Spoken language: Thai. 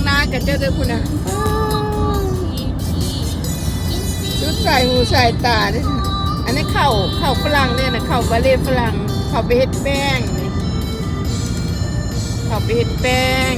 หน้ากันเจ้าเด้อคุณนะชุดใส่หูใส่ตาเนี่ยอันนี้เข่าฝรั่งเนี่ยนะเข่าบาเล่ฝรั่งเข่าไปเฮ็ดแป้งนี่เข่าไปเฮ็ดแป้ง